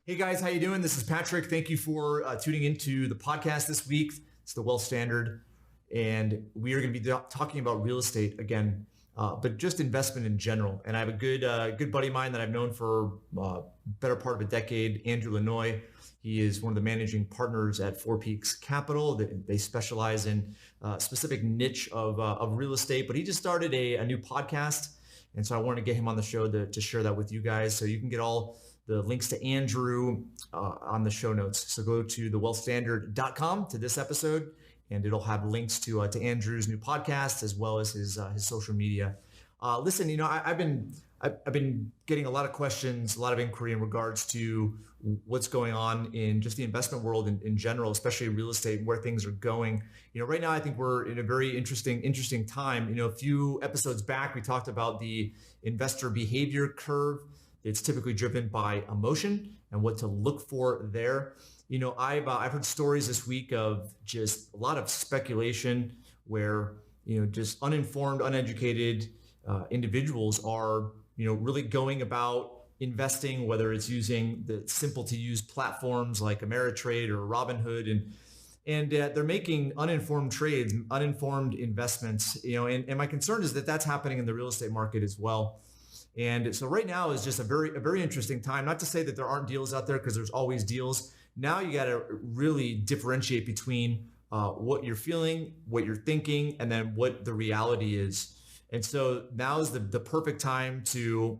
Hey guys, how you doing? This is Patrick. Thank you for tuning into the podcast this week. It's the Wealth Standard, and we are going to be talking about real estate again, but just investment in general. And I have a good buddy of mine that I've known for better part of a decade, Andrew Lanoie. He is one of the managing partners at Four Peaks Capital. They specialize in a specific niche of real estate, but he just started a new podcast, and so I wanted to get him on the show to share that with you guys. So you can get all the links to Andrew on the show notes. So go to thewealthstandard.com to this episode, and it'll have links to Andrew's new podcast as well as his social media. Listen, I've been getting a lot of questions, a lot of inquiry in regards to what's going on in just the investment world in general, especially real estate, and where things are going. Right now I think we're in a very interesting time. A few episodes back we talked about the investor behavior curve. It's typically driven by emotion and what to look for there. I've heard stories this week of just a lot of speculation where just uninformed, uneducated individuals are really going about investing, whether it's using the simple to use platforms like Ameritrade or Robinhood, and they're making uninformed trades, uninformed investments. And my concern is that that's happening in the real estate market as well. And so right now is just a very interesting time. Not to say that there aren't deals out there, because there's always deals. Now you got to really differentiate between what you're feeling, what you're thinking, and then what the reality is. And so now is the perfect time to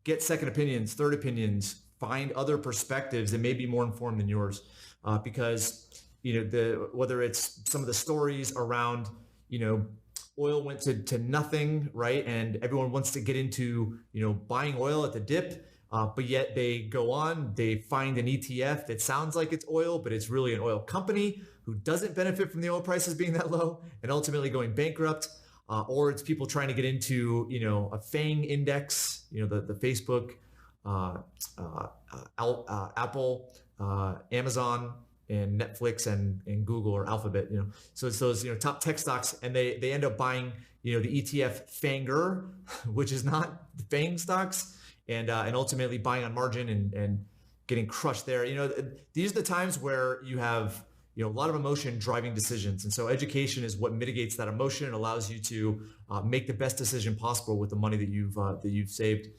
get second opinions, third opinions, find other perspectives that may be more informed than yours, because whether it's some of the stories around oil went to nothing, right? And everyone wants to get into, buying oil at the dip, but yet they find an ETF that sounds like it's oil, but it's really an oil company who doesn't benefit from the oil prices being that low and ultimately going bankrupt. Or it's people trying to get into, a FANG index, the Facebook, Apple, Amazon, and Netflix and Google or Alphabet, so it's those, top tech stocks, and they end up buying, the ETF FANGer, which is not the FANG stocks, and ultimately buying on margin and getting crushed there. These are the times where you have, a lot of emotion driving decisions. And so education is what mitigates that emotion and allows you to make the best decision possible with the money that you've saved.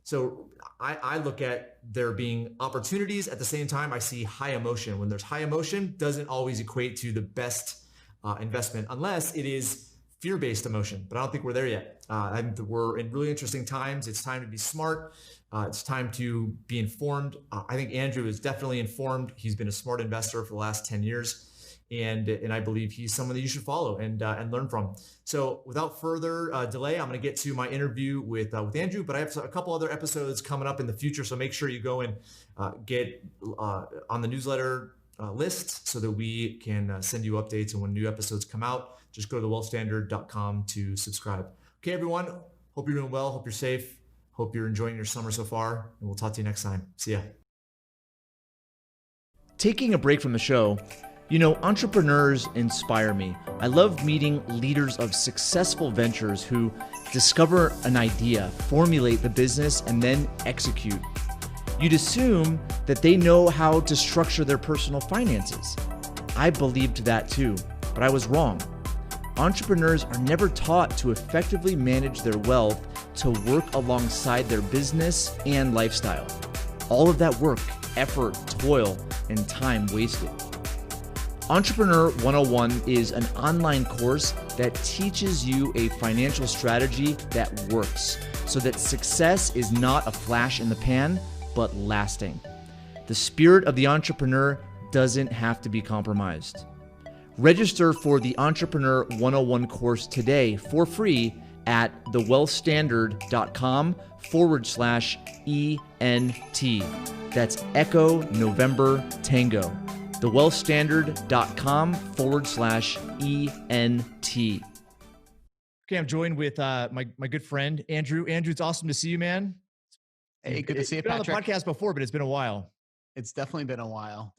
So I look at there being opportunities. At the same time, I see high emotion. When there's high emotion, doesn't always equate to the best investment, unless it is fear-based emotion. But I don't think we're there yet. We're in really interesting times. It's time to be smart. It's time to be informed. I think Andrew is definitely informed. He's been a smart investor for the last 10 years. And I believe he's someone that you should follow and learn from. So without further delay, I'm going to get to my interview with Andrew, but I have a couple other episodes coming up in the future. So make sure you go and get on the newsletter list so that we can send you updates. And when new episodes come out, just go to thewealthstandard.com to subscribe. Okay, everyone. Hope you're doing well. Hope you're safe. Hope you're enjoying your summer so far. And we'll talk to you next time. See ya. Taking a break from the show, entrepreneurs inspire me. I love meeting leaders of successful ventures who discover an idea, formulate the business, and then execute. You'd assume that they know how to structure their personal finances. I believed that too, but I was wrong. Entrepreneurs are never taught to effectively manage their wealth to work alongside their business and lifestyle. All of that work, effort, toil, and time wasted. Entrepreneur 101 is an online course that teaches you a financial strategy that works so that success is not a flash in the pan, but lasting. The spirit of the entrepreneur doesn't have to be compromised. Register for the Entrepreneur 101 course today for free at thewealthstandard.com/ENT. That's Echo November Tango. thewealthstandard.com/ENT. Okay, I'm joined with my good friend, Andrew. Andrew, it's awesome to see you, man. Hey, good to see you, Patrick. Patrick. Been on the podcast before, but it's been a while. It's definitely been a while.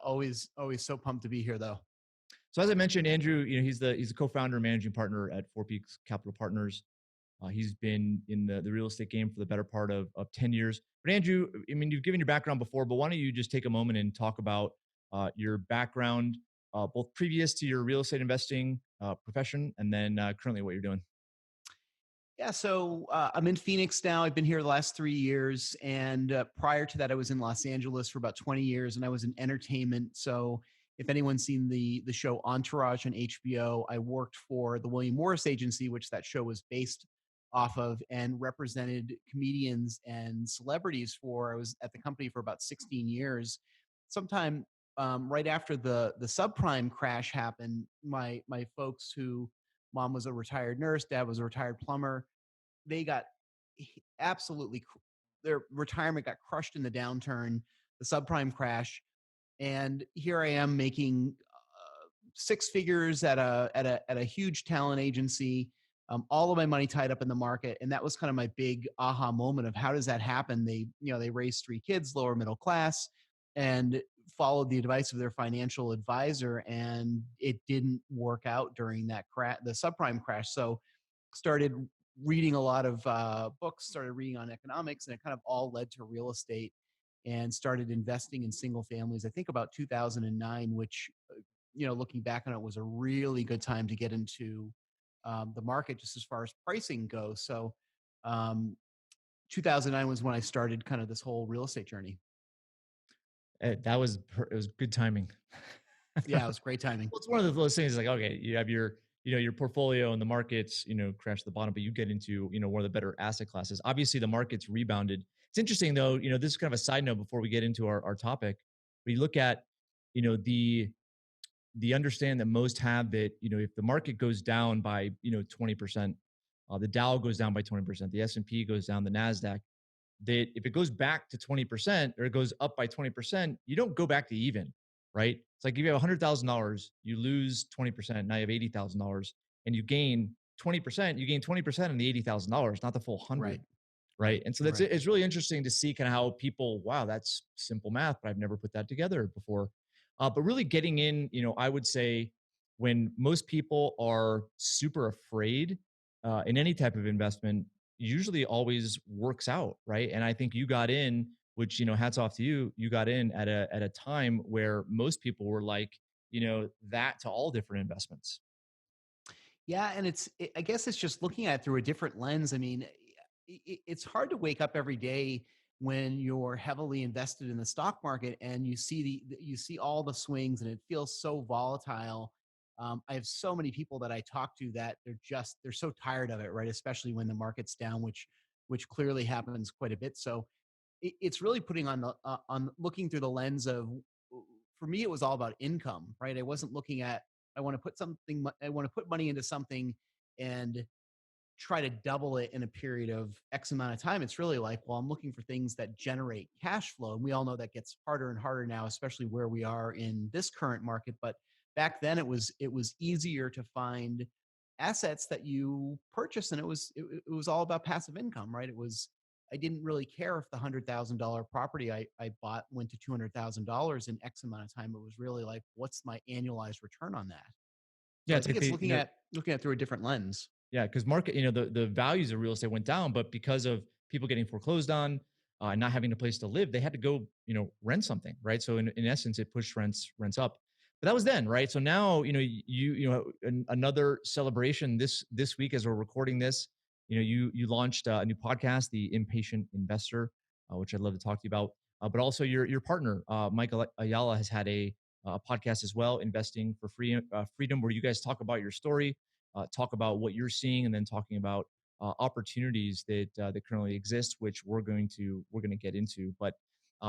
Always so pumped to be here, though. So as I mentioned, Andrew, he's the co-founder and managing partner at Four Peaks Capital Partners. He's been in the real estate game for the better part of 10 years. But Andrew, I mean, you've given your background before, but why don't you just take a moment and talk about your background, both previous to your real estate investing profession and then currently what you're doing? Yeah, so I'm in Phoenix now. I've been here the last 3 years, and prior to that, I was in Los Angeles for about 20 years, and I was in entertainment. So, if anyone's seen the show Entourage on HBO, I worked for the William Morris Agency, which that show was based off of, and represented comedians and celebrities for. I was at the company for about 16 years. Sometime right after the subprime crash happened, my folks who mom was a retired nurse, dad was a retired plumber, they got absolutely their retirement got crushed in the downturn, the subprime crash, and here I am making six figures at a huge talent agency. All of my money tied up in the market, and that was kind of my big aha moment of how does that happen? They raised three kids, lower middle class, and followed the advice of their financial advisor, and it didn't work out during that the subprime crash. So started reading a lot of books, started reading on economics, and it kind of all led to real estate and started investing in single families. I think about 2009, which, looking back on it, was a really good time to get into the market just as far as pricing goes. So, 2009 was when I started kind of this whole real estate journey. It was good timing. Yeah, it was great timing. Well, it's one of those things like, okay, you have your portfolio and the markets, crash the bottom, but you get into, one of the better asset classes. Obviously the market's rebounded. It's interesting though, this is kind of a side note before we get into our topic. But you look at, the understand that most have that, if the market goes down by, 20%, the Dow goes down by 20%, the S&P goes down, the NASDAQ, that if it goes back to 20% or it goes up by 20%, you don't go back to even, right? It's like if you have $100,000, you lose 20%. Now you have $80,000 and you gain 20%, you gain 20% on the $80,000, not the full 100. Right. And so it's really interesting to see kind of how people, wow, that's simple math, but I've never put that together before. But really getting in, I would say when most people are super afraid in any type of investment, usually always works out. Right. And I think you got in, which, hats off to you. You got in at a time where most people were like, that to all different investments. Yeah. And I guess it's just looking at it through a different lens. I mean, it's hard to wake up every day when you're heavily invested in the stock market and you see all the swings and it feels so volatile. I have so many people that I talk to that they're so tired of it, right? Especially when the market's down, which clearly happens quite a bit. So it's really putting on looking through the lens of, for me, it was all about income, right? I wasn't looking at, I want to put money into something and try to double it in a period of X amount of time. It's really like, well, I'm looking for things that generate cash flow. And we all know that gets harder and harder now, especially where we are in this current market. But back then it was easier to find assets that you purchase. And it was all about passive income, right? I didn't really care if the $100,000 property I bought went to $200,000 in X amount of time. It was really like, what's my annualized return on that? So Yeah, I think it's looking at through a different lens. Yeah, because market, the values of real estate went down, but because of people getting foreclosed on and not having a place to live, they had to go, rent something, right? So in essence, it pushed rents up. But that was then, right? So now, another celebration this week as we're recording this, you launched a new podcast, The Impatient Investor, which I'd love to talk to you about. But also your partner, Michael Ayala, has had a podcast as well, Investing for Freedom, where you guys talk about your story, talk about what you're seeing, and then talking about opportunities that currently exist, which we're going to get into. But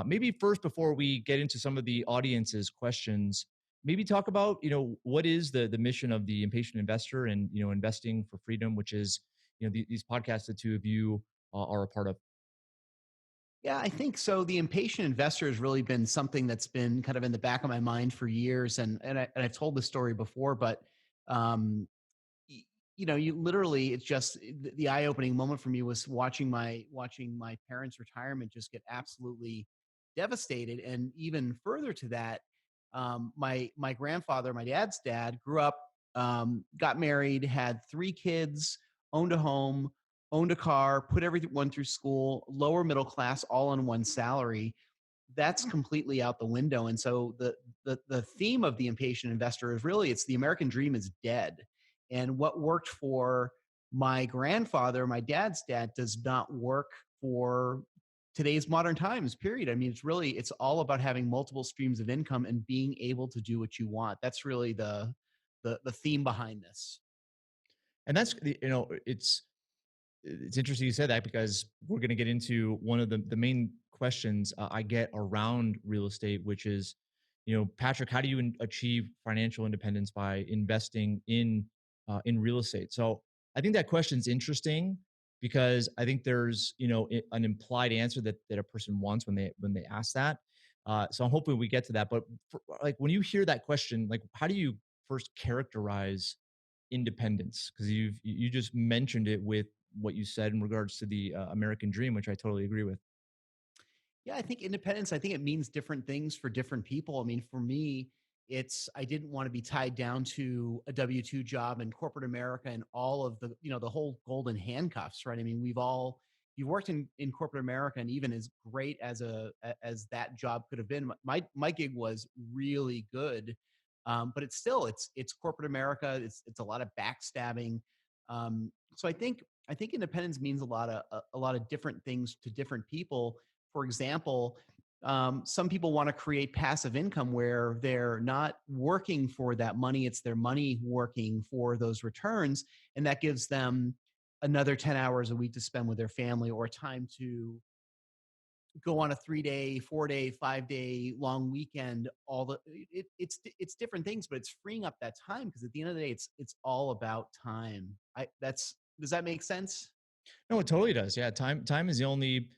maybe first, before we get into some of the audience's questions, maybe talk about what is the mission of the Impatient Investor and Investing for Freedom, which is these podcasts the two of you are a part of. Yeah, I think so. The Impatient Investor has really been something that's been kind of in the back of my mind for years, and I've told this story before, but you literally, it's just the eye-opening moment for me was watching my parents' retirement just get absolutely devastated. And even further to that, my grandfather, my dad's dad, grew up, got married, had three kids, owned a home, owned a car, put everyone through school, lower middle class, all on one salary. That's completely out the window. And so the theme of the impatient investor is really, it's the American dream is dead. And what worked for my grandfather, my dad's dad, does not work for today's modern times, period. I mean, it's all about having multiple streams of income and being able to do what you want. That's really the theme behind this. And that's, it's interesting you said that, because we're going to get into one of the main questions I get around real estate, which is, Patrick, how do you achieve financial independence by investing in real estate? So I think that question's interesting, because I think there's, an implied answer that a person wants when they ask that. So I'm hoping we get to that. But like, when you hear that question, like, how do you first characterize independence? Because you just mentioned it with what you said in regards to the American dream, which I totally agree with. Yeah, I think independence, I think it means different things for different people. I mean, for me, I didn't want to be tied down to a W-2 job in corporate America and all of the whole golden handcuffs, right? I mean, you've worked in corporate America, and even as great as that job could have been, my gig was really good. But it's corporate America. It's a lot of backstabbing. So I think independence means a lot of different things to different people. For example, some people want to create passive income where they're not working for that money. It's their money working for those returns. And that gives them another 10 hours a week to spend with their family, or time to go on a 3-day, 4-day, 5-day long weekend. It's different things, but it's freeing up that time, because at the end of the day, it's all about time. Does that make sense? No, it totally does. Yeah, time is the only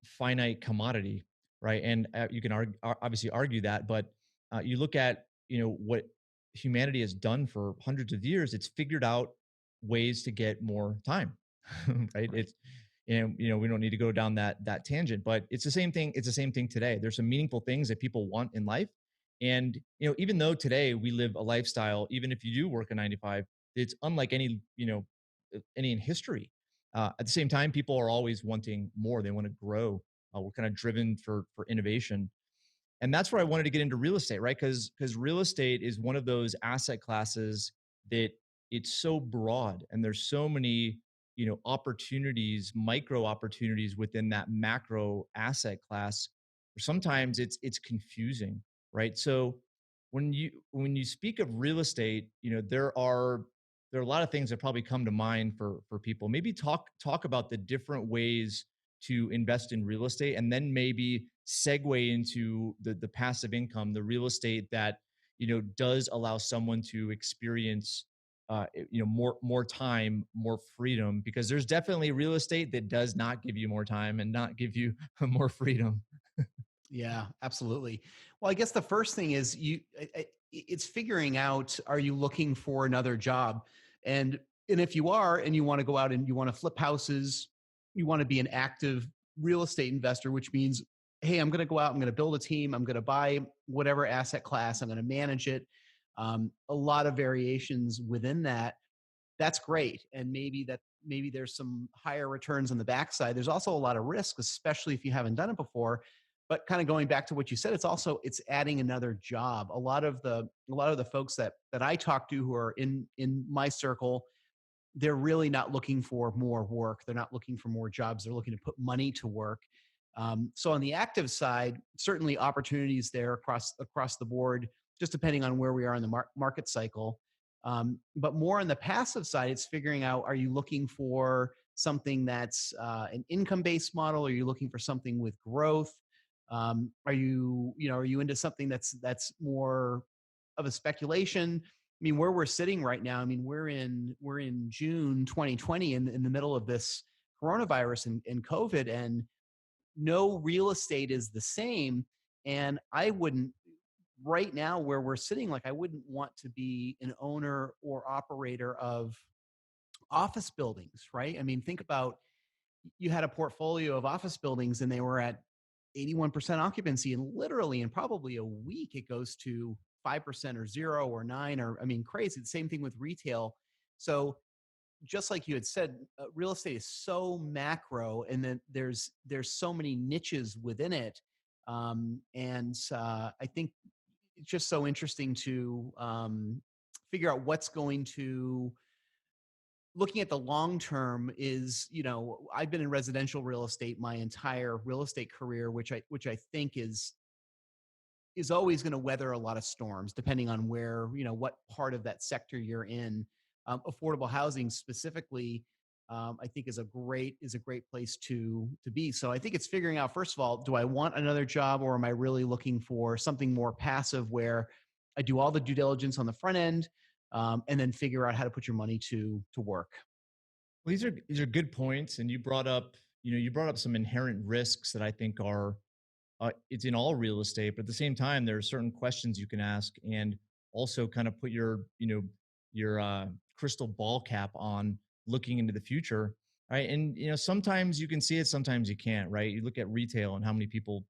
finite commodity, right? And you can obviously argue that, but you look at what humanity has done for hundreds of years. It's figured out ways to get more time, right? Right. It's and we don't need to go down that tangent, but it's the same thing. It's the same thing today. There's some meaningful things that people want in life, and even though today we live a lifestyle, even if you do work a 9 to 5, it's unlike any in history. At the same time, people are always wanting more. They want to grow. We're kind of driven for innovation, and that's where I wanted to get into real estate, right? Because real estate is one of those asset classes that it's so broad, and there's so many opportunities, micro opportunities within that macro asset class. Sometimes it's confusing, right? So when you speak of real estate, there are a lot of things that probably come to mind for people. Maybe talk about the different ways to invest in real estate, and then maybe segue into the passive income, the real estate that does allow someone to experience more time, more freedom, because there's definitely real estate that does not give you more time and not give you more freedom. Yeah, absolutely. Well, I guess the first thing is it's figuring out, are you looking for another job? And and if you are, and you want to go out and you want to flip houses, you want to be an active real estate investor, which means, hey, I'm going to go out, I'm going to build a team, I'm going to buy whatever asset class, I'm going to manage it. A lot of variations within that. That's great. And maybe there's some higher returns on the backside. There's also a lot of risk, especially if you haven't done it before. But kind of going back to what you said, it's adding another job. A lot of the folks that I talk to who are in my circle, they're really not looking for more work. They're not looking for more jobs. They're looking to put money to work. So on the active side, certainly opportunities there across the board, just depending on where we are in the market cycle. But more on the passive side, it's figuring out, are you looking for something that's an income-based model? Are you looking for something with growth? Are you into something that's more of a speculation? I mean, where we're sitting right now, I mean, we're in June 2020, in the middle of this coronavirus and COVID, and no real estate is the same. And I wouldn't, right now where we're sitting, like, I wouldn't want to be an owner or operator of office buildings, right? I mean, think about, you had a portfolio of office buildings and they were at 81% occupancy, and literally in probably a week it goes to 5% or 0 or 9, or I mean, crazy. The same thing with retail. So just like you had said, real estate is so macro, and then there's so many niches within it, and I think it's just so interesting to figure out what's going to looking at the long term is, I've been in residential real estate my entire real estate career, which I think is always going to weather a lot of storms depending on where, what part of that sector you're in. Affordable housing specifically, I think is a great place to be. So I think it's figuring out, first of all, do I want another job, or am I really looking for something more passive where I do all the due diligence on the front end, and then figure out how to put your money to work. Well, these are good points, and you brought up some inherent risks that I think are it's in all real estate, but at the same time, there are certain questions you can ask, and also kind of put your crystal ball cap on, looking into the future, right? And sometimes you can see it, sometimes you can't, right? You look at retail and how many people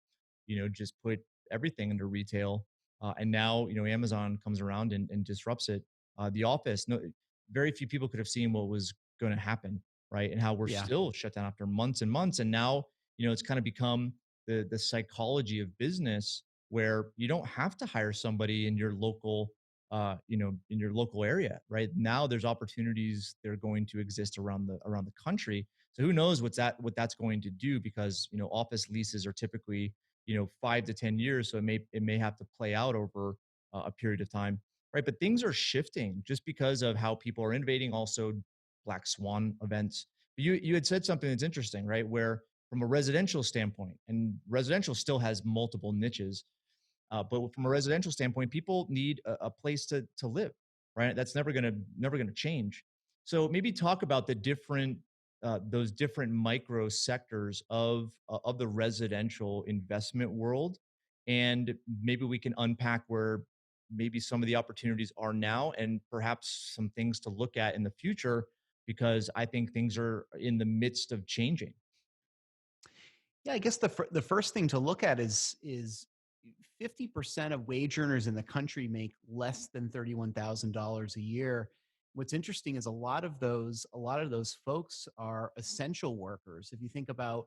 just put everything under retail, and now Amazon comes around and disrupts it. The office, no, very few people could have seen what was going to happen, right? And how we're Yeah. still shut down after months and months, and now it's kind of become the psychology of business, where you don't have to hire somebody in your local in your local area. Right now, there's opportunities that are going to exist around the country. So who knows what that's going to do, because office leases are typically 5 to 10 years, so it may have to play out over a period of time, right? But things are shifting just because of how people are innovating, also black swan events. You had said something that's interesting, right? Where from a residential standpoint, and residential still has multiple niches, but from a residential standpoint, people need a place to live, right? That's never gonna change. So maybe talk about the different those different micro sectors of the residential investment world, and maybe we can unpack where maybe some of the opportunities are now, and perhaps some things to look at in the future, because I think things are in the midst of changing. Yeah, I guess the first thing to look at is 50% of wage earners in the country make less than $31,000 a year. What's interesting is a lot of those folks are essential workers. If you think about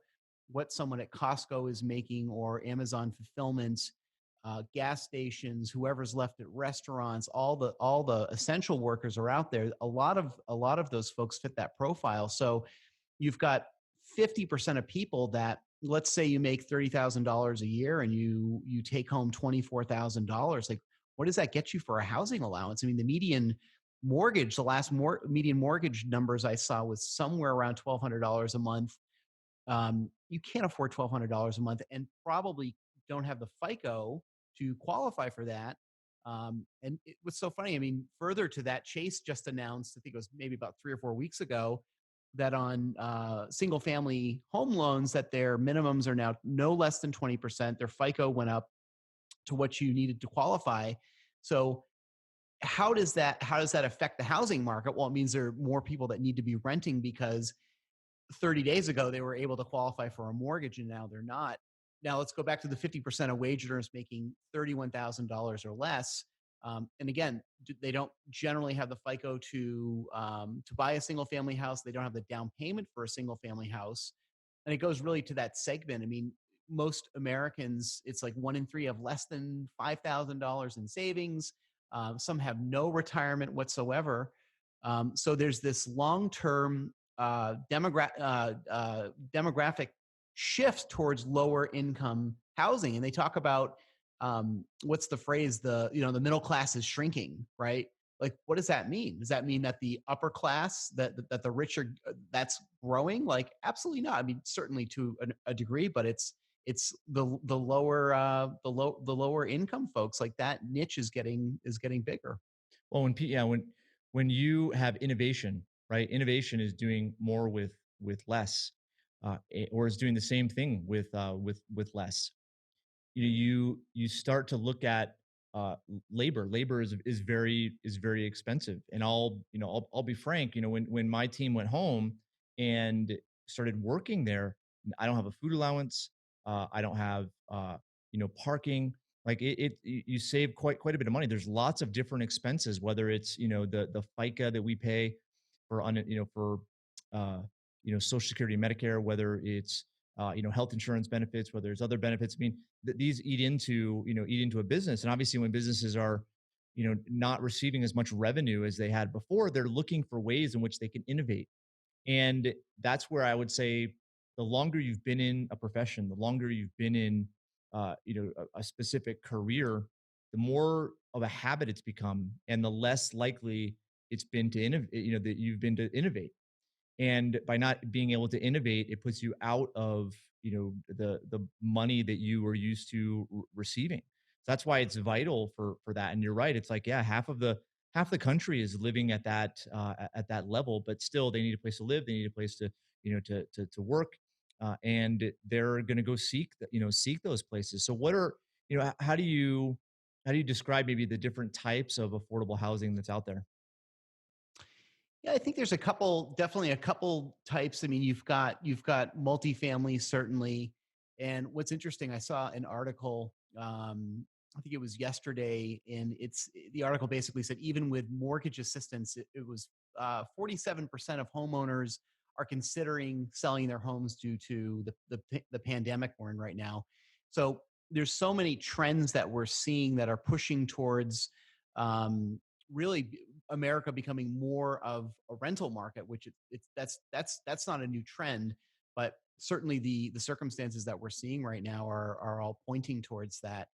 what someone at Costco is making, or Amazon fulfillment, gas stations, whoever's left at restaurants, all the essential workers are out there. A lot of those folks fit that profile. So you've got 50% of people that, let's say you make $30,000 a year and you take home $24,000. Like, what does that get you for a housing allowance? I mean, the median mortgage, the last median mortgage numbers I saw was somewhere around $1,200 a month. You can't afford $1,200 a month, and probably don't have the FICO to qualify for that. And it was so funny. I mean, further to that, Chase just announced, I think it was maybe about 3 or 4 weeks ago, that on single family home loans, that their minimums are now no less than 20%. Their FICO went up to what you needed to qualify. So how does that affect the housing market? Well, it means there are more people that need to be renting, because 30 days ago they were able to qualify for a mortgage and now they're not. Now let's go back to the 50% of wage earners making $31,000 or less. And again, they don't generally have the FICO to buy a single family house. They don't have the down payment for a single family house. And it goes really to that segment. I mean, most Americans, it's like 1 in 3 have less than $5,000 in savings. Some have no retirement whatsoever. So there's this long-term demographic shift towards lower income housing, and they talk about, what's the phrase? The middle class is shrinking, right? Like, what does that mean? Does that mean that the upper class, that the richer, that's growing? Like, absolutely not. I mean, certainly to a degree, but it's the lower income folks, like that niche is getting bigger. Well, when you have innovation, right? Innovation is doing more with less, or is doing the same thing with less. You start to look at labor. Labor is very expensive, and I'll be frank. When my team went home and started working there, I don't have a food allowance. I don't have parking. Like you save quite a bit of money. There's lots of different expenses, whether it's the FICA that we pay, for uh, Social Security, Medicare, whether it's health insurance benefits, whether it's other benefits. I mean, these eat into a business, and obviously, when businesses are not receiving as much revenue as they had before, they're looking for ways in which they can innovate. And that's where I would say the longer you've been in a profession, the longer you've been in a specific career, the more of a habit it's become, and the less likely it's been to innovate. That you've been to innovate, and by not being able to innovate, it puts you out of the money that you were used to receiving. So that's why it's vital for that. And you're right, it's like, yeah, half the country is living at that level, but still they need a place to live, they need a place to to work, and they're going to go seek those places. So what are how do you describe maybe the different types of affordable housing that's out there? Yeah, I think there's definitely a couple types. I mean, you've got multifamily certainly, and what's interesting, I saw an article. I think it was yesterday, and the article basically said even with mortgage assistance, it was 47% of homeowners are considering selling their homes due to the pandemic we're in right now. So there's so many trends that we're seeing that are pushing towards um, really America becoming more of a rental market, which that's not a new trend, but certainly the circumstances that we're seeing right now are all pointing towards that.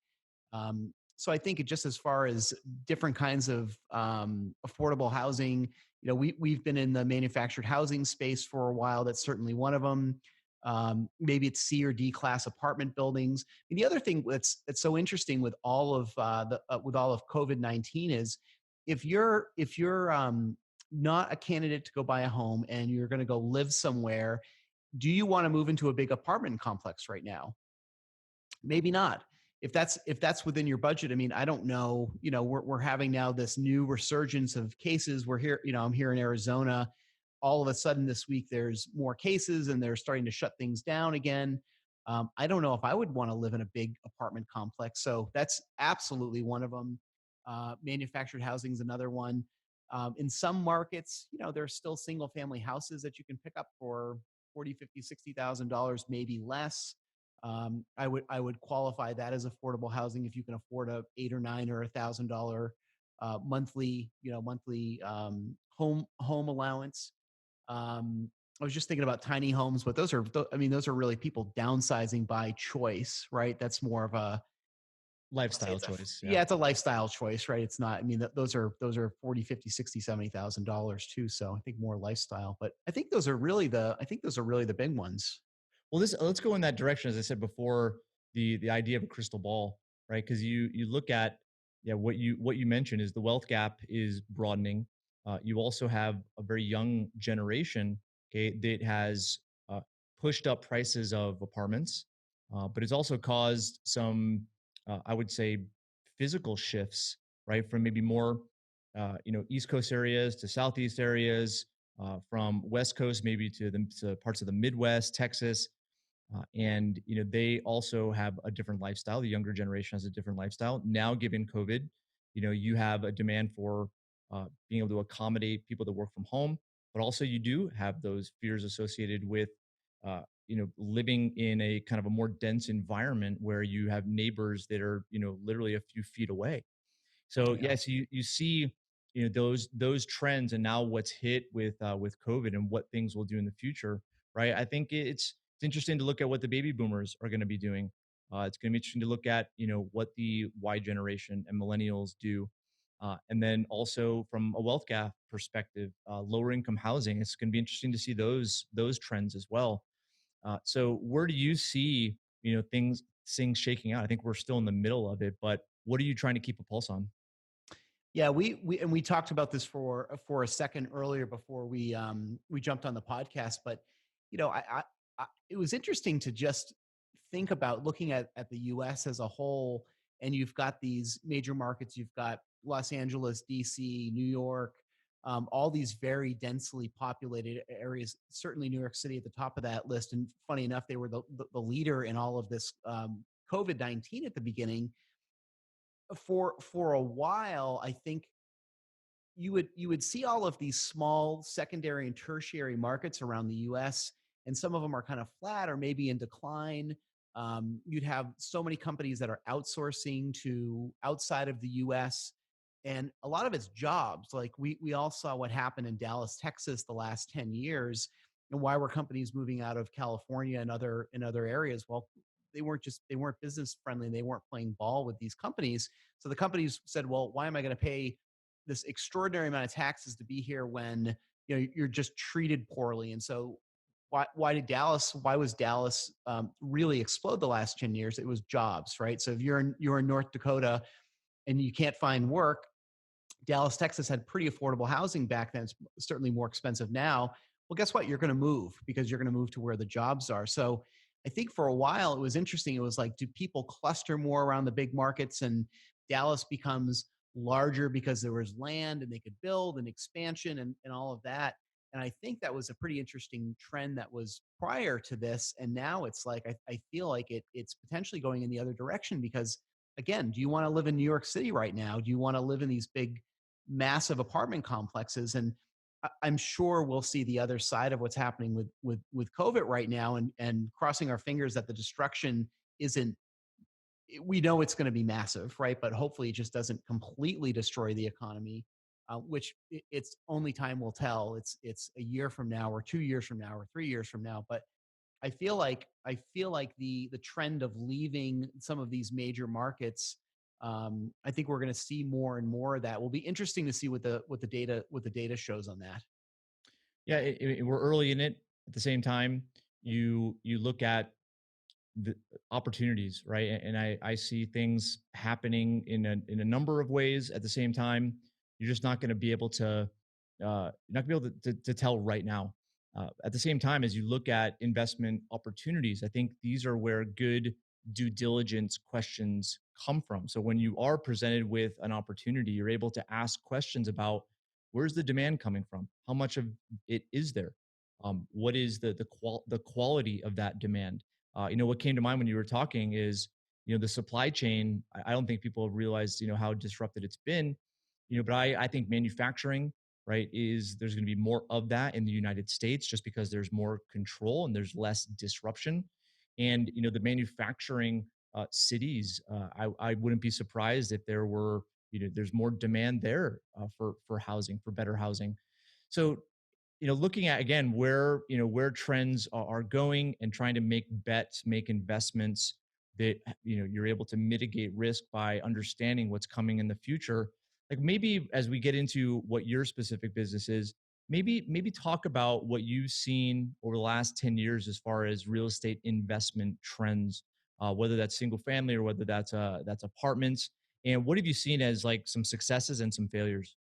So I think just as far as different kinds of affordable housing, we've been in the manufactured housing space for a while. That's certainly one of them. Maybe it's C or D class apartment buildings. And the other thing that's so interesting with all of with all of COVID-19 is if you're not a candidate to go buy a home and you're going to go live somewhere, do you want to move into a big apartment complex right now? Maybe not. If that's within your budget, I mean, I don't know. We're having now this new resurgence of cases. We're here. I'm here in Arizona. All of a sudden this week, there's more cases, and they're starting to shut things down again. I don't know if I would want to live in a big apartment complex. So that's absolutely one of them. Manufactured housing is another one. In some markets, there's still single family houses that you can pick up for 40, 50, $60,000, maybe less. I would qualify that as affordable housing if you can afford a 8 or 9 or $1,000 monthly home allowance. I was just thinking about tiny homes, but those are really people downsizing by choice, right? That's more of a Lifestyle choice, yeah. yeah, it's a lifestyle choice, right? It's not. I mean, those are 40, 50, 60, $70,000 too. So I think more lifestyle, but I think those are really the big ones. Well, let's go in that direction. As I said before, the idea of a crystal ball, right? Because you look at, yeah, what you mentioned is the wealth gap is broadening. You also have a very young generation, okay, that has uh, pushed up prices of apartments, but it's also caused some, I would say, physical shifts, right, from maybe more, East Coast areas to Southeast areas, from West Coast maybe to parts of the Midwest, Texas, and they also have a different lifestyle. The younger generation has a different lifestyle now. Given COVID, you have a demand for being able to accommodate people that work from home, but also you do have those fears associated with living in a kind of a more dense environment where you have neighbors that are literally a few feet away. Oh So yeah. yes, you see those trends, and now what's hit with COVID and what things will do in the future, right? I think it's interesting to look at what the baby boomers are going to be doing. It's going to be interesting to look at what the Y generation and millennials do, and then also from a wealth gap perspective, lower income housing. It's going to be interesting to see those trends as well. So where do you see things shaking out? I think we're still in the middle of it, but what are you trying to keep a pulse on? Yeah, we talked about this for a second earlier before we jumped on the podcast, but it was interesting to just think about looking at the U.S. as a whole, and you've got these major markets, you've got Los Angeles, D.C., New York, all these very densely populated areas. Certainly, New York City at the top of that list, and funny enough, they were the leader in all of this COVID-19 at the beginning. For a while, I think you would see all of these small secondary and tertiary markets around the US, and some of them are kind of flat or maybe in decline. You'd have so many companies that are outsourcing to outside of the US, and a lot of it's jobs. Like we all saw what happened in Dallas, Texas the last 10 years, and why were companies moving out of California and other areas? Well, they weren't business friendly, and they weren't playing ball with these companies. So the companies said, well, why am I going to pay this extraordinary amount of taxes to be here when you're just treated poorly? And so why was Dallas really explode the last 10 years? It was jobs, right? So if you're in North Dakota and you can't find work, Dallas, Texas had pretty affordable housing back then. It's certainly more expensive now. Well, guess what? You're going to move because you're going to move to where the jobs are. So I think for a while it was interesting. It was like, do people cluster more around the big markets, and Dallas becomes larger because there was land and they could build and expansion and all of that. And I think that was a pretty interesting trend that was prior to this. And now it's like, I feel like it's potentially going in the other direction because, again, do you want to live in New York City right now? Do you want to live in these big massive apartment complexes? And I'm sure we'll see the other side of what's happening with COVID right now, and crossing our fingers that the destruction isn't. We know it's going to be massive, right? But hopefully, it just doesn't completely destroy the economy, which it's only time will tell. It's a year from now, or 2 years from now, or 3 years from now. But I feel like the trend of leaving some of these major markets. I think we're going to see more and more of that. Will be interesting to see what the data shows on that. Yeah, we're early in it. At the same time, you look at the opportunities, right? And I see things happening in a number of ways at the same time. You're just not going to be able to you're not going to be able to tell right now. At the same time, as you look at investment opportunities, I think these are where good due diligence questions come from. So when you are presented with an opportunity, you're able to ask questions about where's the demand coming from, how much of it is there, what is the quality of that demand. What came to mind when you were talking is, the supply chain. I don't think people have realized, how disrupted it's been. But I think manufacturing, right, there's going to be more of that in the United States just because there's more control and there's less disruption. And, the manufacturing cities, I wouldn't be surprised if there's more demand there for housing, for better housing. So, looking at again where trends are going and trying to make bets, make investments that you're able to mitigate risk by understanding what's coming in the future. Like maybe as we get into what your specific business is, maybe talk about what you've seen over the last 10 years as far as real estate investment trends, whether that's single family or whether that's apartments, and what have you seen as like some successes and some failures?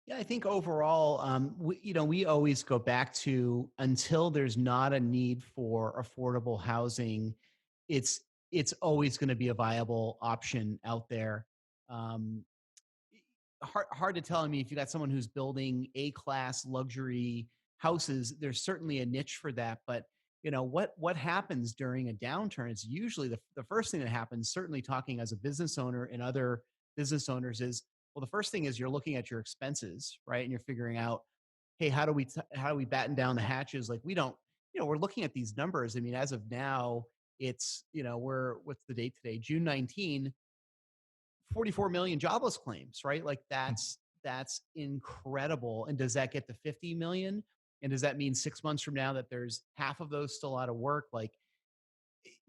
Yeah, I think overall, we always go back to, until there's not a need for affordable housing, it's it's always going to be a viable option out there. Um, hard to tell. I mean, if you got someone who's building A-class luxury houses, there's certainly a niche for that. But what happens during a downturn is usually the first thing that happens. Certainly, talking as a business owner and other business owners is, well, the first thing is you're looking at your expenses, right, and you're figuring out, hey, how do we batten down the hatches? Like we don't, we're looking at these numbers. I mean, as of now, it's what's the date today? June 19. 44 million jobless claims, right? Like that's incredible. And does that get to 50 million? And does that mean 6 months from now that there's half of those still out of work? Like,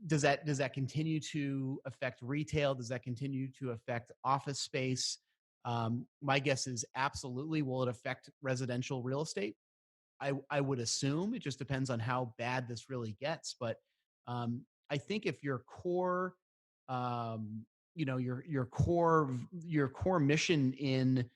does that continue to affect retail? Does that continue to affect office space? My guess is absolutely. Will it affect residential real estate? I would assume. It just depends on how bad this really gets. But I think if your core, um, your core mission in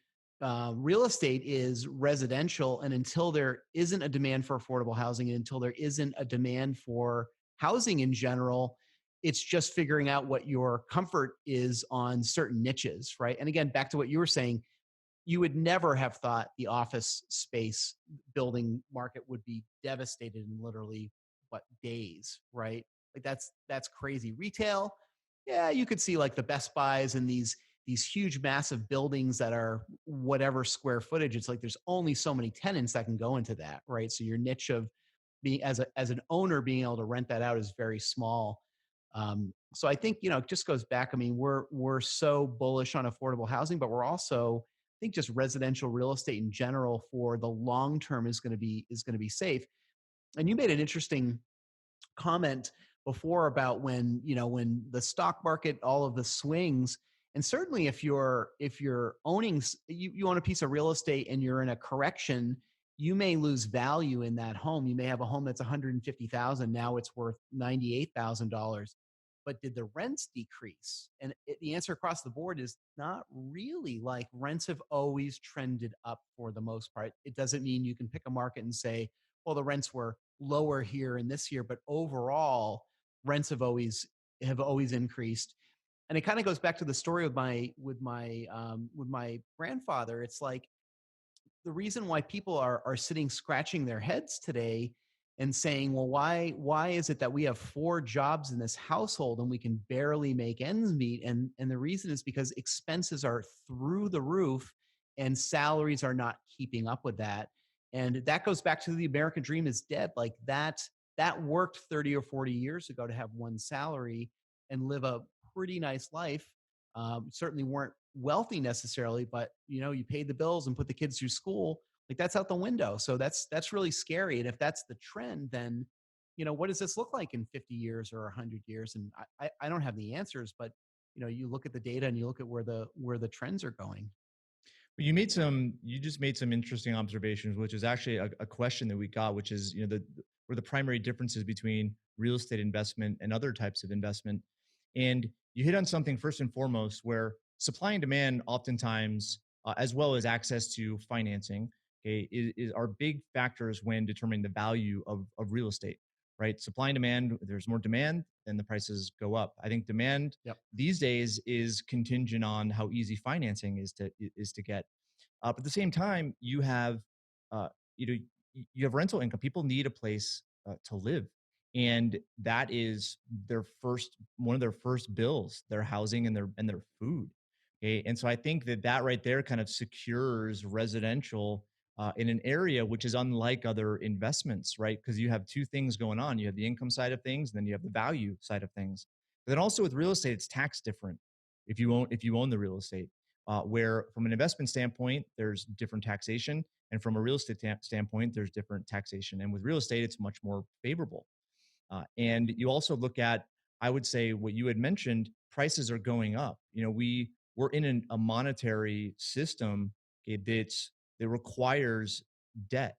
real estate is residential, and until there isn't a demand for affordable housing, and until there isn't a demand for housing in general, it's just figuring out what your comfort is on certain niches, right? And again, back to what you were saying, you would never have thought the office space building market would be devastated in literally days, right? Like that's crazy. Retail, yeah, you could see like the Best Buys and these huge, massive buildings that are whatever square footage. It's like there's only so many tenants that can go into that, right? So your niche of being as an owner being able to rent that out is very small. So I think it just goes back. I mean, we're so bullish on affordable housing, but we're also, I think, just residential real estate in general for the long term is going to be safe. And you made an interesting comment before about when the stock market, all of the swings, and certainly if you're you own a piece of real estate and you're in a correction, you may lose value in that home. You may have a home that's 150,000, now it's worth $98,000. But did the rents decrease? And the answer across the board is not really. Like, rents have always trended up for the most part. It doesn't mean you can pick a market and say, well, the rents were lower here and this year, but overall, rents have always increased. And it kind of goes back to the story with my grandfather. It's like the reason why people are sitting scratching their heads today and saying, well, why is it that we have 4 jobs in this household and we can barely make ends meet? And the reason is because expenses are through the roof and salaries are not keeping up with that. And that goes back to the American dream is dead. Like, that worked 30 or 40 years ago to have one salary and live a pretty nice life. Certainly weren't wealthy necessarily, but you paid the bills and put the kids through school. Like, that's out the window. So that's really scary. And if that's the trend, then what does this look like in 50 years or 100 years? And I don't have the answers, but you look at the data and you look at where the trends are going. You just made some interesting observations, which is actually a question that we got, which is, where the primary differences between real estate investment and other types of investment. And you hit on something first and foremost, where supply and demand oftentimes, as well as access to financing, okay, are big factors when determining the value of real estate, right? Supply and demand, there's more demand, then the prices go up. I think demand Yep. these days is contingent on how easy financing is to get. But at the same time, uh, you know, you have rental income. People need a place to live, and that is one of their first bills, their housing and their food. Okay, and so I think that right there kind of secures residential in an area which is unlike other investments, right? Because you have two things going on. You have the income side of things, and then you have the value side of things. But then also with real estate, it's taxed different if you own the real estate. Where from an investment standpoint, there's different taxation, and from a real estate standpoint, there's different taxation. And with real estate, it's much more favorable. And you also look at, I would say, what you had mentioned, prices are going up. We're in a monetary system, okay, that requires debt.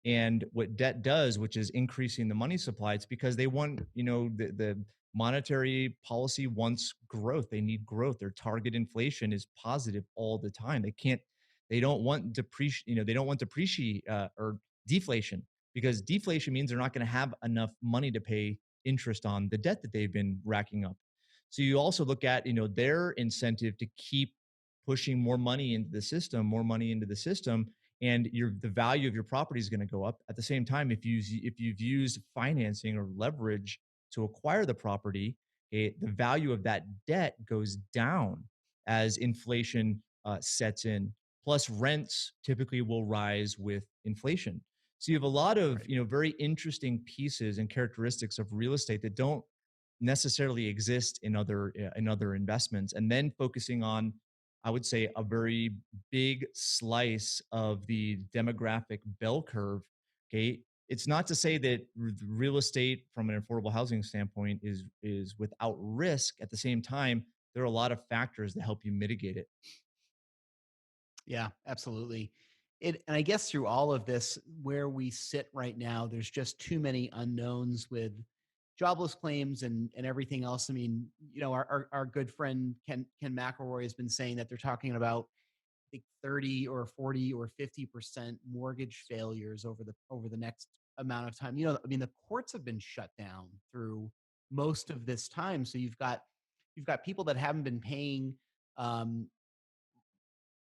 And what debt does, which is increasing the money supply, it's because they want, the monetary policy wants growth. They need growth. Their target inflation is positive all the time. They don't want depreciate or deflation, because deflation means they're not going to have enough money to pay interest on the debt that they've been racking up. So you also look at, their incentive to keep pushing more money into the system, and the value of your property is going to go up. At the same time, if you've used financing or leverage to acquire the property, the value of that debt goes down as inflation sets in. Plus, rents typically will rise with inflation. So you have a lot of Right. very interesting pieces and characteristics of real estate that don't necessarily exist in other investments. And then focusing on, I would say, a very big slice of the demographic bell curve. Okay, it's not to say that real estate from an affordable housing standpoint is without risk. At the same time, there are a lot of factors that help you mitigate it. Yeah, absolutely. And I guess through all of this, where we sit right now, there's just too many unknowns with jobless claims and everything else. I mean, our good friend Ken McElroy has been saying that they're talking about, I think, 30 or 40 or 50% mortgage failures over the next amount of time. I mean, the courts have been shut down through most of this time. So you've got people that haven't been paying um,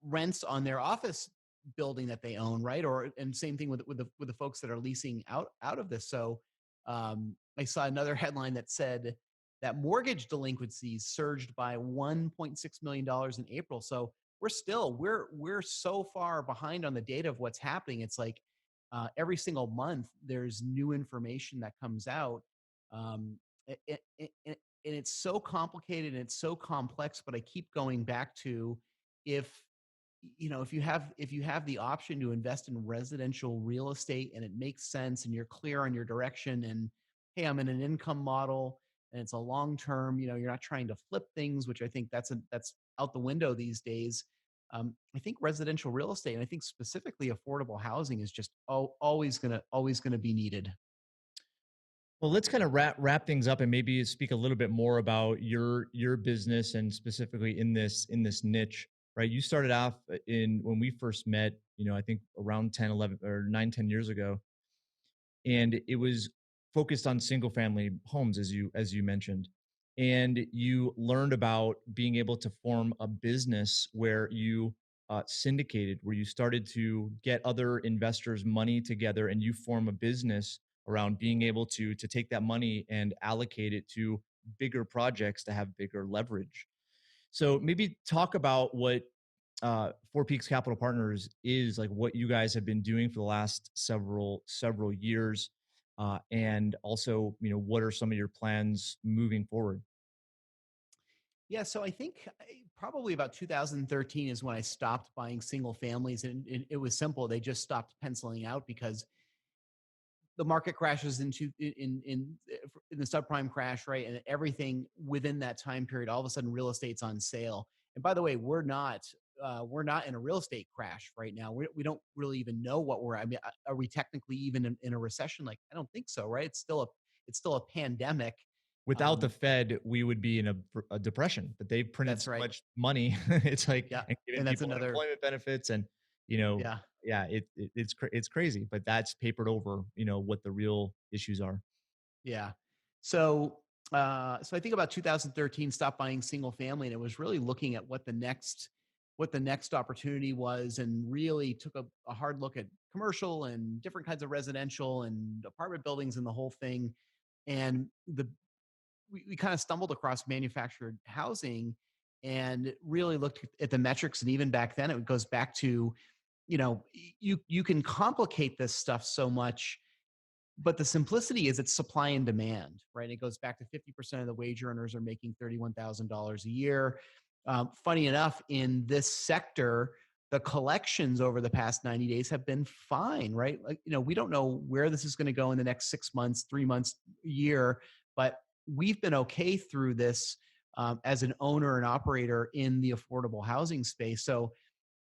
rents on their office building that they own, right? And same thing with the folks that are leasing out of this. So I saw another headline that said that mortgage delinquencies surged by $1.6 million in April. So we're so far behind on the data of what's happening. It's like every single month there's new information that comes out. Um, and it's so complicated and it's so complex, but I keep going back to, if if you have the option to invest in residential real estate and it makes sense and you're clear on your direction, and hey, I'm in an income model and it's a long term, you're not trying to flip things, which I think that's out the window these days. I think residential real estate, and I think specifically affordable housing, is just always gonna be needed. Well, let's kind of wrap things up and maybe speak a little bit more about your business and specifically in this niche, right? You started off in when we first met, I think around 10, 11 or 9, 10 years ago, and it was focused on single family homes, as you mentioned. And you learned about being able to form a business where you syndicated, where you started to get other investors money together, and you form a business around being able to take that money and allocate it to bigger projects to have bigger leverage. So maybe talk about what Four Peaks Capital Partners is, like what you guys have been doing for the last several years, and also what are some of your plans moving forward. Yeah, so I think probably about 2013 is when I stopped buying single families, and it was simple. They just stopped penciling out because the market crashes in the subprime crash, right? And everything within that time period, all of a sudden, real estate's on sale. And by the way, we're not in a real estate crash right now. We don't really even know what we're. I mean, are we technically even in a recession? Like, I don't think so, right? It's still a pandemic. Without the Um, Fed, we would be in a depression, but they've printed that's so right. much money. It's like, Yeah, and giving and that's people another. unemployment benefits, and you know, Yeah. yeah, it's crazy, but that's papered over, what the real issues are. Yeah. So I think about 2013, stopped buying single family, and it was really looking at what the next opportunity was, and really took a hard look at commercial and different kinds of residential and apartment buildings and the whole thing. And we kind of stumbled across manufactured housing and really looked at the metrics. And even back then, it goes back to, you can complicate this stuff so much, but the simplicity is it's supply and demand, right? It goes back to 50% of the wage earners are making $31,000 a year. Funny enough, in this sector, the collections over the past 90 days have been fine, right? Like, we don't know where this is going to go in the next 6 months, 3 months, year, but we've been okay through this, as an owner and operator in the affordable housing space. So,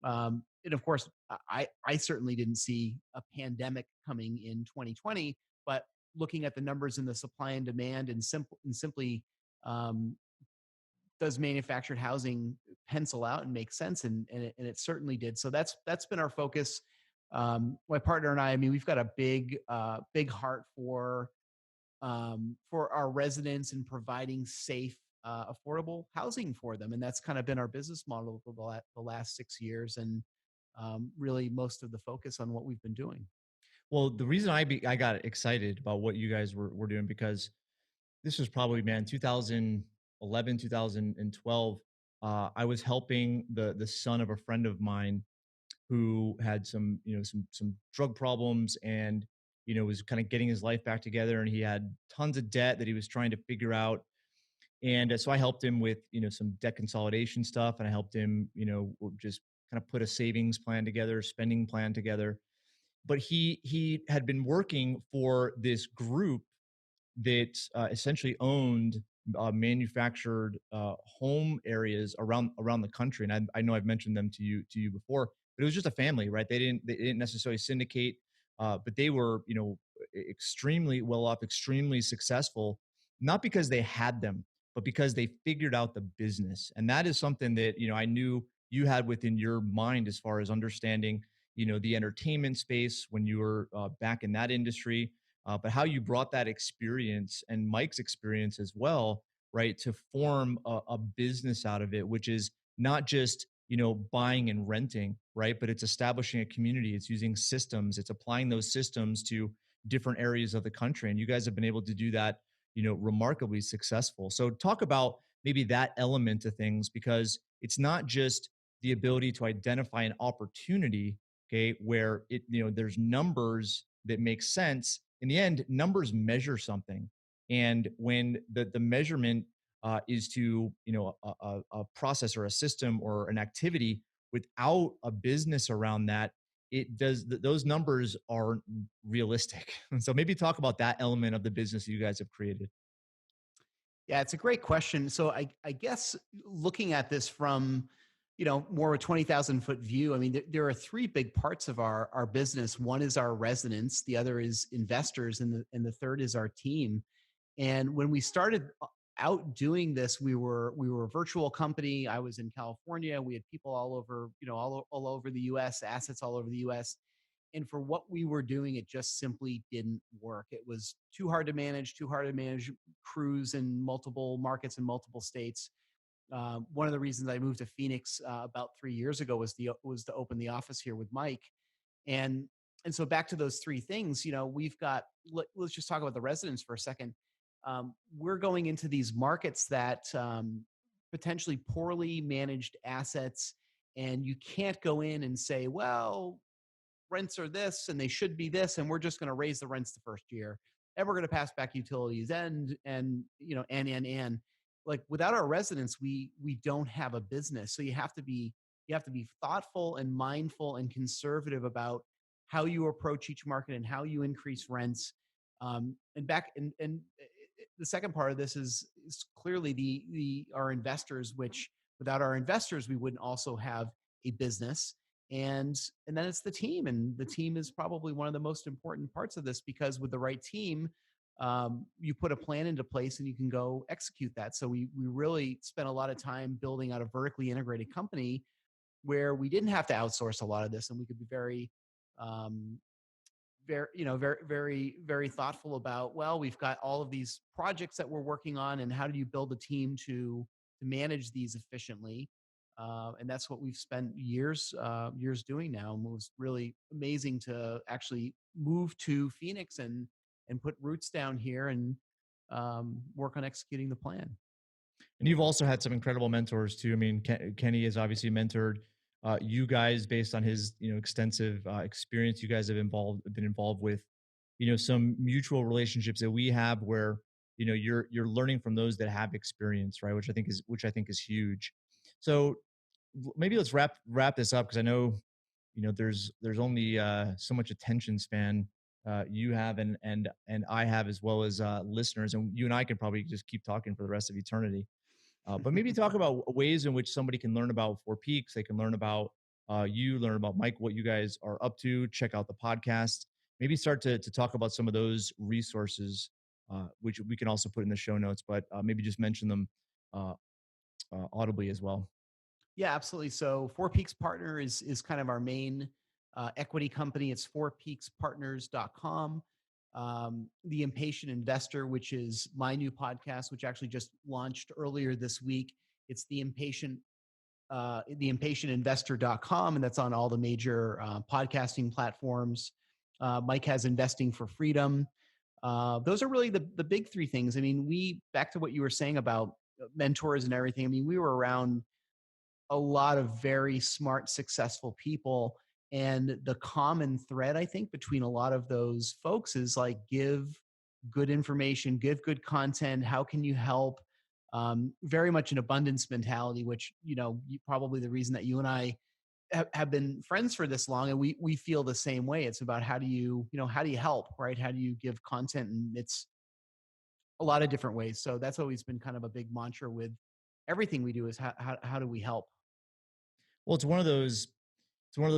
and of course, I certainly didn't see a pandemic coming in 2020, but looking at the numbers in the supply and demand, and simply, um, does manufactured housing pencil out and make sense? And it certainly did. So that's been our focus. My partner and I mean, we've got a big heart for our residents and providing safe, affordable housing for them. And that's kind of been our business model for the last 6 years, and really most of the focus on what we've been doing. Well, the reason I got excited about what you guys were doing, because this was probably, man, 2011, 2012. I was helping the son of a friend of mine who had some drug problems, and was kind of getting his life back together, and he had tons of debt that he was trying to figure out. And so I helped him with some debt consolidation stuff, and I helped him just kind of put a savings plan together, spending plan together. But he had been working for this group that essentially owned manufactured home areas around the country. And I know I've mentioned them to you before, but it was just a family, right? They didn't necessarily syndicate, but they were extremely well off, extremely successful, not because they had them, but because they figured out the business. And that is something that I knew you had within your mind, as far as understanding the entertainment space when you were back in that industry, but how you brought that experience and Mike's experience as well, right, to form a business out of it, which is not just buying and renting, right, but it's establishing a community. It's using systems. It's applying those systems to different areas of the country, and you guys have been able to do that, remarkably successful. So talk about maybe that element of things, because it's not just the ability to identify an opportunity, okay, where there's numbers that make sense. In the end, numbers measure something. And when the measurement is to a process or a system or an activity without a business around that, it does those numbers aren't realistic. And so maybe talk about that element of the business you guys have created. Yeah, it's a great question. So I guess looking at this from, more of a 20,000 foot view, I mean, there are three big parts of our business. One is our residents, the other is investors, and the third is our team. And when we started out doing this, we were a virtual company. I was in California. We had people all over, all over the US, assets all over the US. And for what we were doing, it just simply didn't work. It was too hard to manage crews in multiple markets in multiple states. One of the reasons I moved to Phoenix about 3 years ago was to open the office here with Mike. And and so back to those three things, we've got. Let's just talk about the residents for a second. We're going into these markets that potentially poorly managed assets, and you can't go in and say, well, rents are this and they should be this, and we're just going to raise the rents the first year, and we're going to pass back utilities and like, without our residents, we don't have a business. So you have to be thoughtful and mindful and conservative about how you approach each market and how you increase rents. And the second part of this is clearly the our investors, which without our investors we wouldn't also have a business. And then it's the team, and the team is probably one of the most important parts of this, because with the right team, you put a plan into place and you can go execute that. So we really spent a lot of time building out a vertically integrated company where we didn't have to outsource a lot of this, and we could be um, very thoughtful about, well, we've got all of these projects that we're working on, and how do you build a team to manage these efficiently. And that's what we've spent years doing now, and it was really amazing to actually move to Phoenix and put roots down here and work on executing the plan. And you've also had some incredible mentors too. I mean, Kenny has obviously mentored you guys based on his extensive experience. You guys have been involved with some mutual relationships that we have, where you're learning from those that have experience, right? Which I think is huge. So maybe let's wrap this up, because I know there's only so much attention span you have and I have, as well as listeners, and you and I could probably just keep talking for the rest of eternity. But maybe talk about ways in which somebody can learn about Four Peaks. They can learn about learn about Mike, what you guys are up to, check out the podcast. Maybe start to talk about some of those resources, which we can also put in the show notes, but maybe just mention them uh, audibly as well. Yeah, absolutely. So Four Peaks Partner is kind of our main equity company. It's fourpeakspartners.com. The Impatient Investor, which is my new podcast, which actually just launched earlier this week. It's theimpatientinvestor.com, and that's on all the major podcasting platforms. Mike has Investing for Freedom. Those are really the big three things. I mean, back to what you were saying about mentors and everything. I mean, we were around a lot of very smart, successful people. And the common thread, I think, between a lot of those folks is like, give good information, give good content. How can you help? Very much an abundance mentality, which, probably the reason that you and I have been friends for this long. And we feel the same way. It's about how do you help, right? How do you give content? And it's a lot of different ways. So that's always been kind of a big mantra with everything we do, is how do we help? Well, it's one of those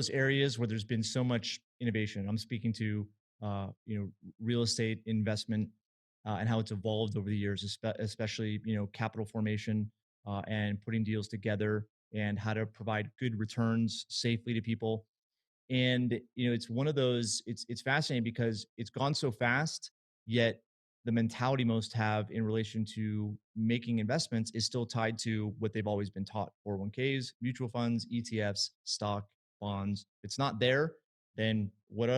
areas where there's been so much innovation. I'm speaking to real estate investment and how it's evolved over the years, especially capital formation and putting deals together, and how to provide good returns safely to people. And it's one of those. It's fascinating because it's gone so fast, yet the mentality most have in relation to making investments is still tied to what they've always been taught: 401ks, mutual funds, ETFs, stock, bonds. If it's not there, then what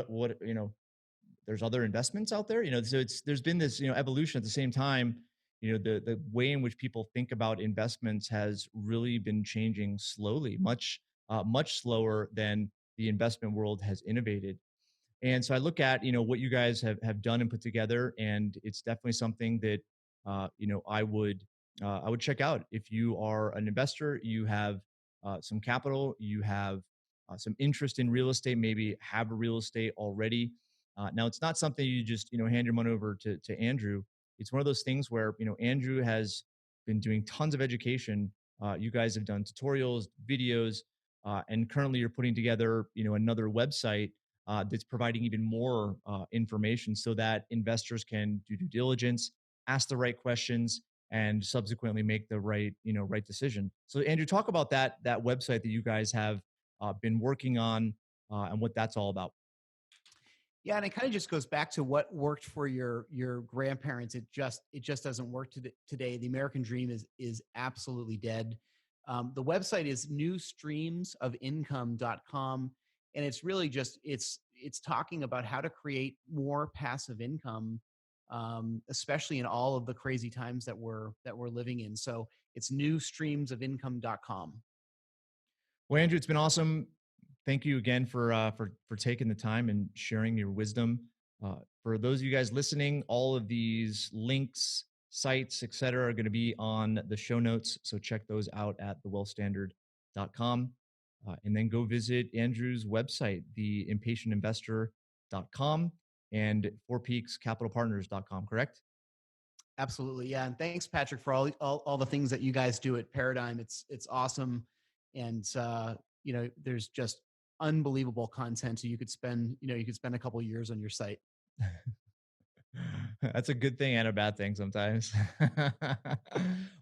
there's other investments out there. So there's been this, evolution. At the same time, the way in which people think about investments has really been changing slowly, much slower than the investment world has innovated. And so I look at, what you guys have done and put together, and it's definitely something that, I would check out. If you are an investor, you have some capital, you have some interest in real estate, maybe have a real estate already. Now it's not something you just, hand your money over to Andrew. It's one of those things where, Andrew has been doing tons of education. You guys have done tutorials, videos, and currently you're putting together, another website that's providing even more information so that investors can do due diligence, ask the right questions, and subsequently make the right decision. So, Andrew, talk about that website that you guys have been working on and what that's all about. Yeah, and it kind of just goes back to what worked for your grandparents. It just doesn't work today. The American dream is absolutely dead. The website is newstreamsofincome.com, and it's really just it's talking about how to create more passive income, especially in all of the crazy times that we're living in. So it's newstreamsofincome.com. Well, Andrew, it's been awesome. Thank you again for taking the time and sharing your wisdom. For those of you guys listening, all of these links, sites, etc., are going to be on the show notes. So check those out at thewealthstandard.com. And then go visit Andrew's website, theimpatientinvestor.com and fourpeakscapitalpartners.com, correct? Absolutely, yeah. And thanks, Patrick, for all the things that you guys do at Paradigm. It's awesome, and there's just unbelievable content. So you could spend a couple years on your site. That's a good thing and a bad thing sometimes.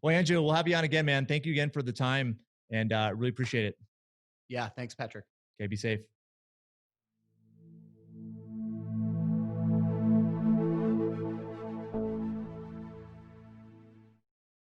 Well, Andrew, we'll have you on again, man. Thank you again for the time and really appreciate it. Yeah, thanks, Patrick. Okay, be safe.